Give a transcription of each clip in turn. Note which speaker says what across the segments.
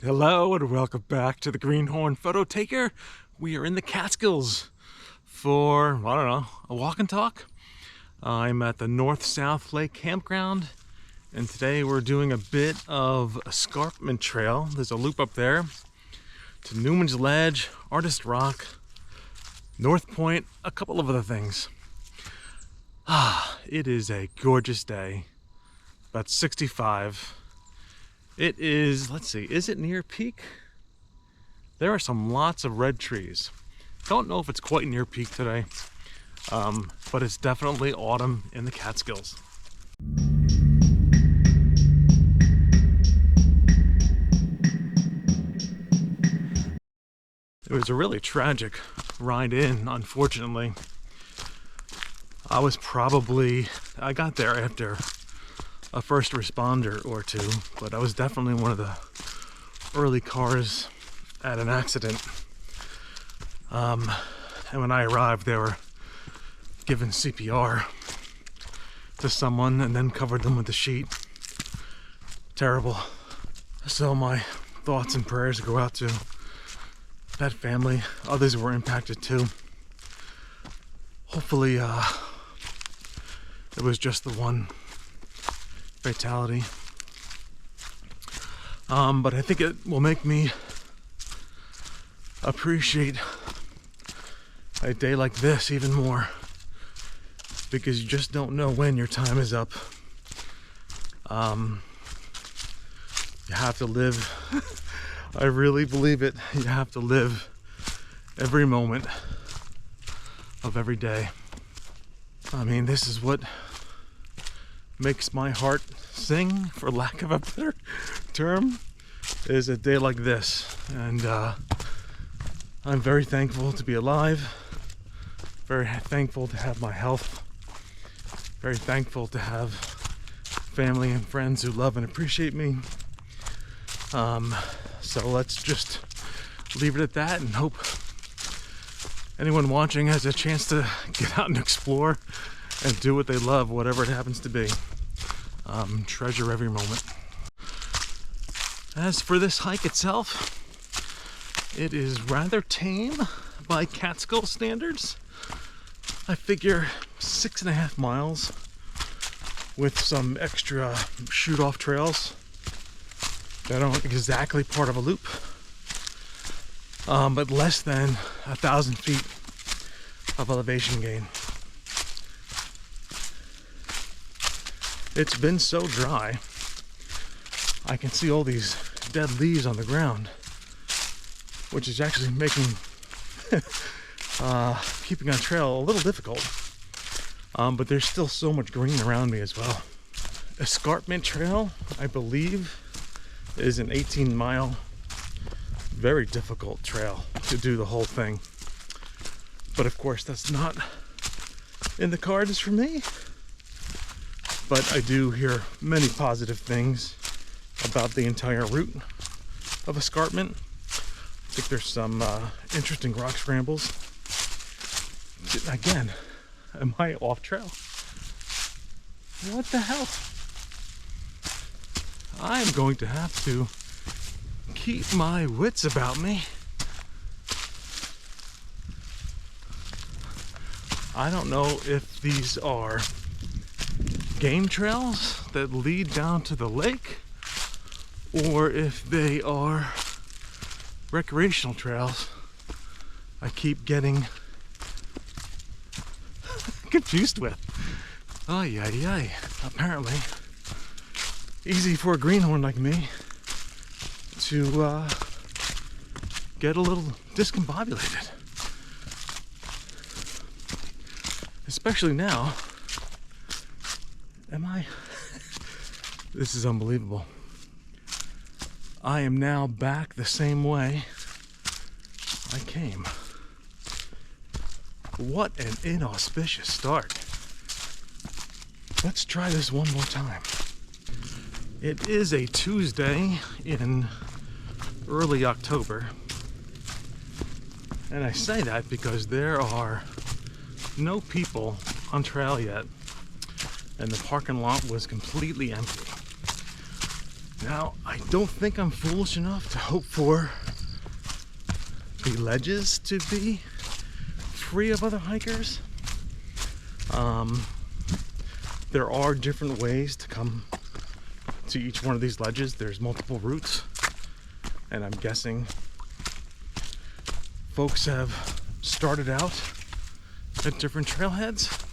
Speaker 1: Hello and welcome back to the Greenhorn Photo Taker. We are in the Catskills for, I don't know, a walk and talk. I'm at the North-South Lake campground, and today we're doing a bit of escarpment trail. There's a loop up there to Newman's Ledge, Artist Rock, North Point, a couple of other things. It is a gorgeous day, about 65. It is, let's see, is it near peak? There are lots of red trees. Don't know if it's quite near peak today, but it's definitely autumn in the Catskills. It was a really tragic ride in, unfortunately. I got there after a first responder or two, but I was definitely one of the early cars at an accident. And when I arrived, they were giving CPR to someone and then covered them with a sheet. Terrible. So my thoughts and prayers go out to that family. Others were impacted too. Hopefully, it was just the one fatality, but I think it will make me appreciate a day like this even more, because you just don't know when your time is up. You have to live. I really believe it. You have to live every moment of every day. I mean, this is what makes my heart sing, for lack of a better term, is a day like this. And I'm very thankful to be alive, very thankful to have my health, very thankful to have family and friends who love and appreciate me. So let's just leave it at that and hope anyone watching has a chance to get out and explore and do what they love, whatever it happens to be. Treasure every moment. As for this hike itself, it is rather tame by Catskill standards. I figure 6.5 miles with some extra shoot-off trails that aren't exactly part of a loop, but less than 1,000 feet of elevation gain. It's been so dry, I can see all these dead leaves on the ground, which is actually making keeping on trail a little difficult. But there's still so much green around me as well. Escarpment Trail, I believe, is an 18-mile, very difficult trail to do the whole thing. But of course, that's not in the cards for me. But I do hear many positive things about the entire route of escarpment. I think there's some interesting rock scrambles. Again, am I off trail? What the hell? I'm going to have to keep my wits about me. I don't know if these are game trails that lead down to the lake, or if they are recreational trails. I keep getting confused with. Ay, ay, ay. Apparently, easy for a greenhorn like me to get a little discombobulated. Especially now. This is unbelievable. I am now back the same way I came. What an inauspicious start. Let's try this one more time. It is a Tuesday in early October. And I say that because there are no people on trail yet, and the parking lot was completely empty. Now, I don't think I'm foolish enough to hope for the ledges to be free of other hikers. There are different ways to come to each one of these ledges. There's multiple routes, and I'm guessing folks have started out at different trailheads,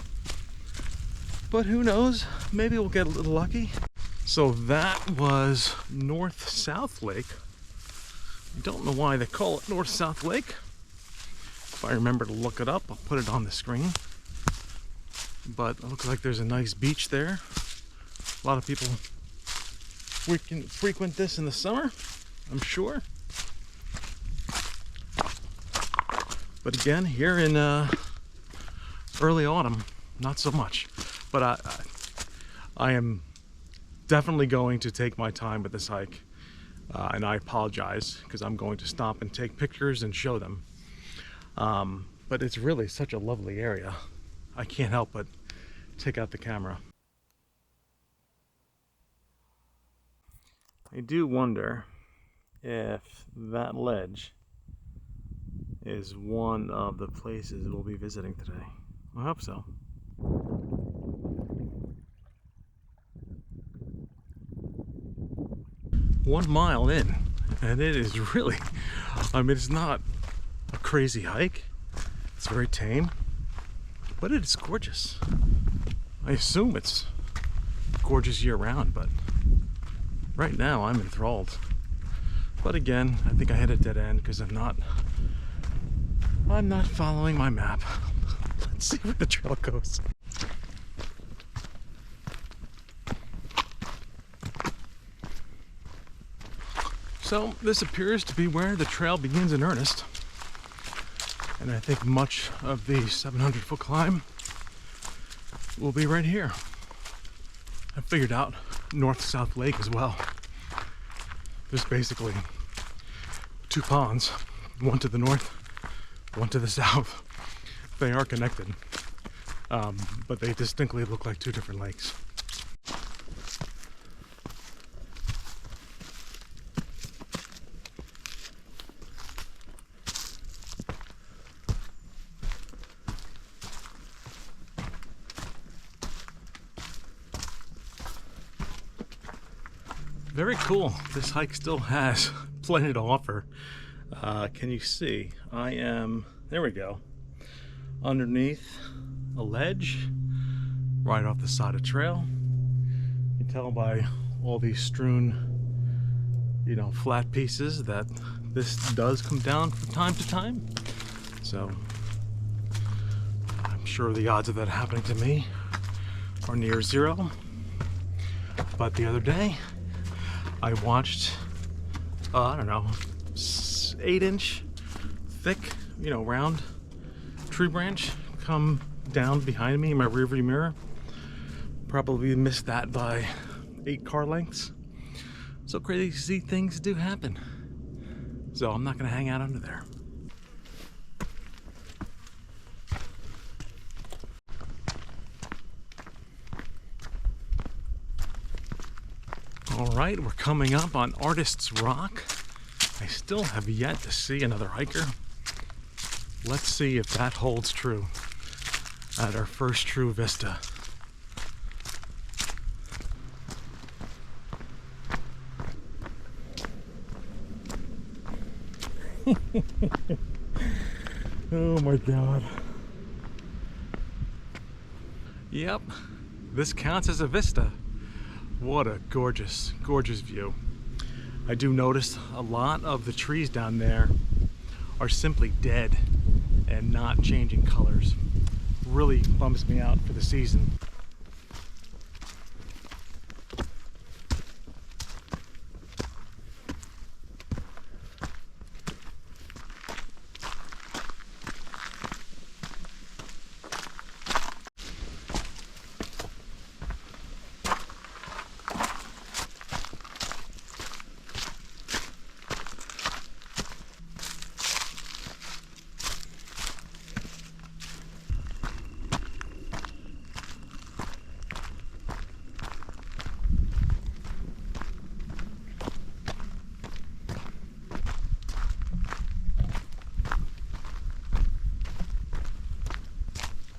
Speaker 1: but who knows, maybe we'll get a little lucky. So that was North-South Lake. I don't know why they call it North-South Lake. If I remember to look it up, I'll put it on the screen. But it looks like there's a nice beach there. A lot of people frequent this in the summer, I'm sure. But again, here in early autumn, not so much. But I am definitely going to take my time with this hike. And I apologize because I'm going to stop and take pictures and show them. But it's really such a lovely area. I can't help but take out the camera. I do wonder if that ledge is one of the places we'll be visiting today. I hope so. 1 mile in, and it is really, I mean, it's not a crazy hike. It's very tame, but it is gorgeous. I assume it's gorgeous year round, but right now I'm enthralled. But again, I think I hit a dead end because I'm not following my map. Let's see where the trail goes. So this appears to be where the trail begins in earnest. And I think much of the 700-foot climb will be right here. I figured out North-South Lake as well. There's basically 2 ponds, one to the north, one to the south. They are connected, but they distinctly look like 2 different lakes. Very cool. This hike still has plenty to offer. Can you see? I am, there we go, underneath a ledge right off the side of trail. You can tell by all these strewn, flat pieces that this does come down from time to time. So I'm sure the odds of that happening to me are near 0. But the other day, I watched, I don't know, 8-inch thick, round tree branch come down behind me in my rearview mirror. Probably missed that by 8 car lengths. So crazy things do happen. So I'm not gonna hang out under there. All right, we're coming up on Artist's Rock. I still have yet to see another hiker. Let's see if that holds true at our first true vista. Oh my God. Yep, this counts as a vista. What a gorgeous, gorgeous view. I do notice a lot of the trees down there are simply dead and not changing colors. Really bums me out for the season.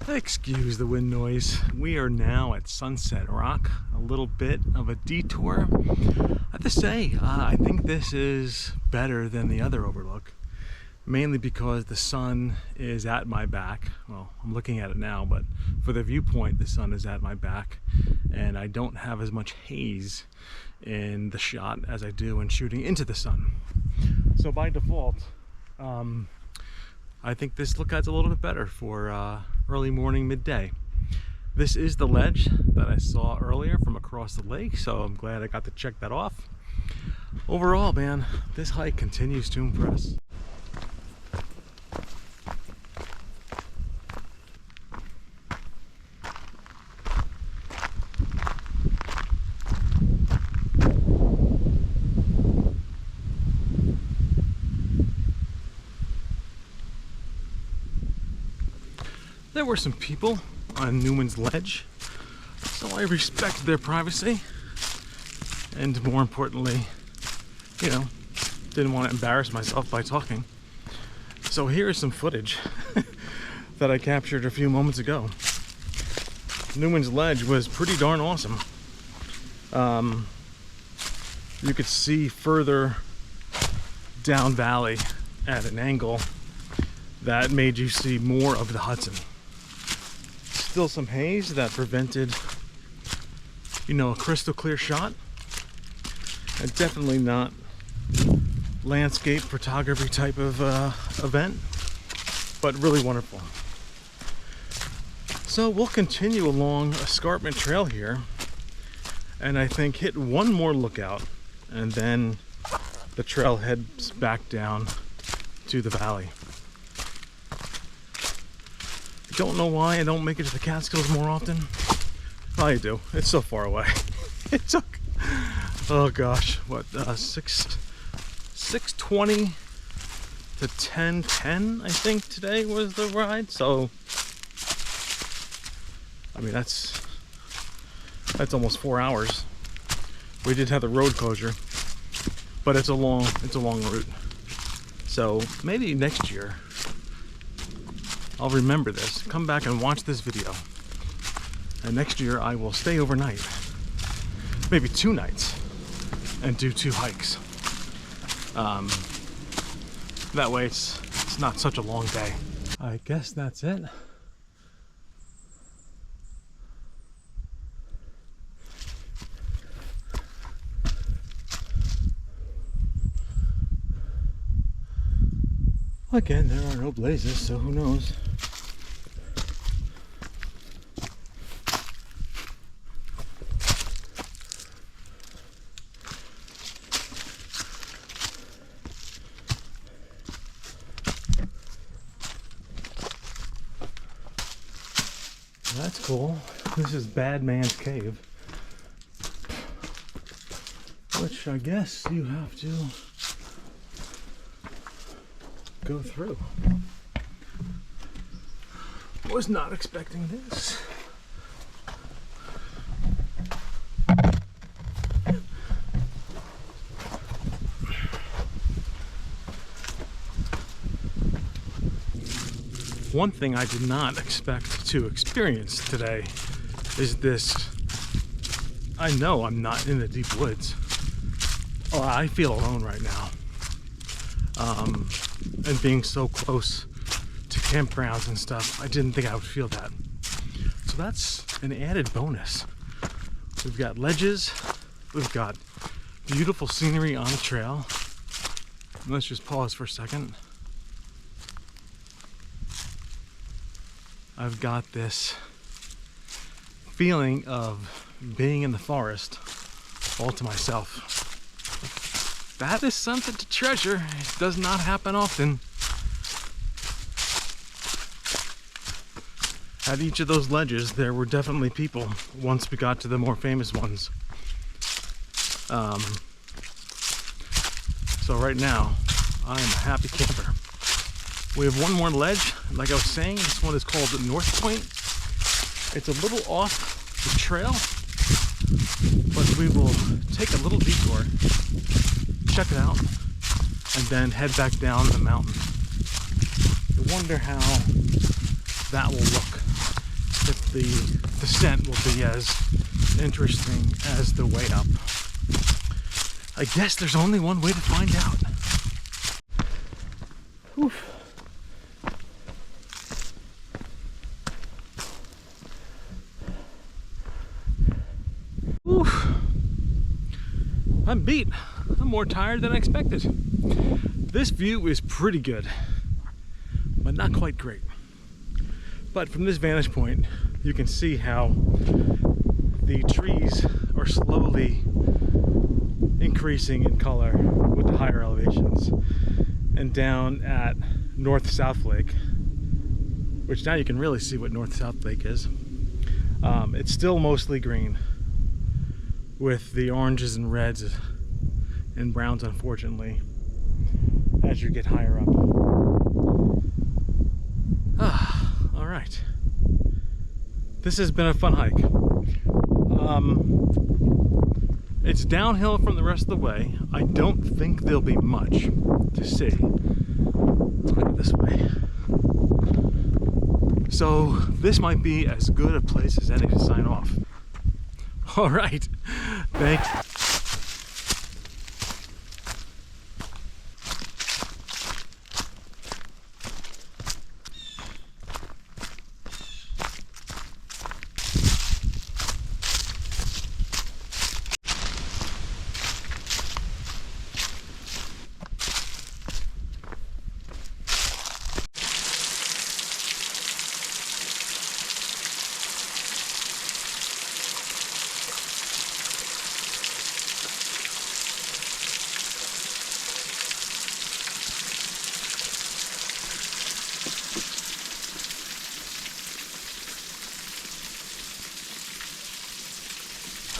Speaker 1: Excuse the wind noise. We are now at Sunset Rock, a little bit of a detour. I have to say, I think this is better than the other overlook, mainly because the sun is at my back. Well, I'm looking at it now, but for the viewpoint, the sun is at my back, and I don't have as much haze in the shot as I do when shooting into the sun. So by default, I think this lookout's a little bit better for early morning, midday. This is the ledge that I saw earlier from across the lake, so I'm glad I got to check that off. Overall, man, this hike continues to impress. There were some people on Newman's ledge, so I respect their privacy, and more importantly, you know, didn't want to embarrass myself by talking. So here is some footage that I captured a few moments ago. Newman's ledge was pretty darn awesome. You could see further down valley at an angle that made you see more of the Hudson. Still some haze that prevented, you know, a crystal clear shot, and definitely not landscape photography type of event, but really wonderful. So we'll continue along Escarpment Trail here, and I think hit one more lookout, and then the trail heads back down to the valley. Don't know why I don't make it to the Catskills more often. Well, I do. It's so far away. It took, oh gosh, what, 6:20 to 10:10, I think today was the ride. So, I mean, that's almost 4 hours. We did have the road closure, but it's a long route. So maybe next year I'll remember this, come back and watch this video, and next year I will stay overnight, maybe 2 nights, and do 2 hikes. That way it's not such a long day. I guess that's it. Again, there are no blazes, so who knows? That's cool. This is Bad Man's Cave, which I guess you have to go through. Was not expecting this. One thing I did not expect to experience today is this. I know I'm not in the deep woods. Oh, I feel alone right now. And being so close to campgrounds and stuff, I didn't think I would feel that. So that's an added bonus. We've got ledges, we've got beautiful scenery on the trail. Let's just pause for a second. I've got this feeling of being in the forest all to myself. That is something to treasure. It does not happen often. At each of those ledges, there were definitely people once we got to the more famous ones. So right now, I am a happy camper. We have one more ledge. Like I was saying, this one is called the North Point. It's a little off the trail, but we will take a little detour, check it out, and then head back down the mountain. I wonder how that will look the descent will be as interesting as the way up. I guess there's only one way to find out. Oof. Oof. I'm beat. I'm more tired than I expected. This view is pretty good, but not quite great. But from this vantage point, you can see how the trees are slowly increasing in color with the higher elevations. And down at North-South Lake, which now you can really see what North-South Lake is, it's still mostly green, with the oranges and reds and browns, unfortunately, as you get higher up. All right. This has been a fun hike. It's downhill from the rest of the way. I don't think there'll be much to see. Look at this way. So this might be as good a place as any to sign off. All right. Thanks.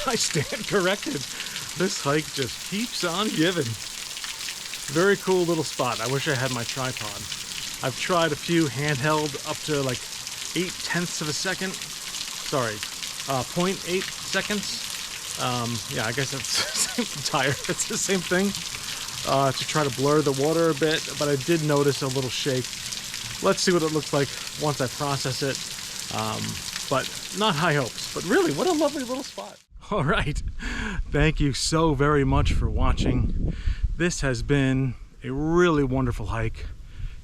Speaker 1: I stand corrected. This hike just keeps on giving. Very cool little spot. I wish I had my tripod. I've tried a few handheld up to like 0.8 of a second. Sorry, 0.8 seconds. Yeah, I guess that's I'm tired. It's the same thing. To try to blur the water a bit, but I did notice a little shake. Let's see what it looks like once I process it. But not high hopes. But really, what a lovely little spot. All right, thank you so very much for watching. This has been a really wonderful hike.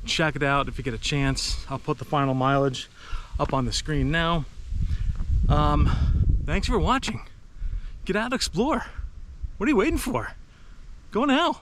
Speaker 1: Check it out if you get a chance. I'll put the final mileage up on the screen now. Thanks for watching. Get out and explore. What are you waiting for? Go now.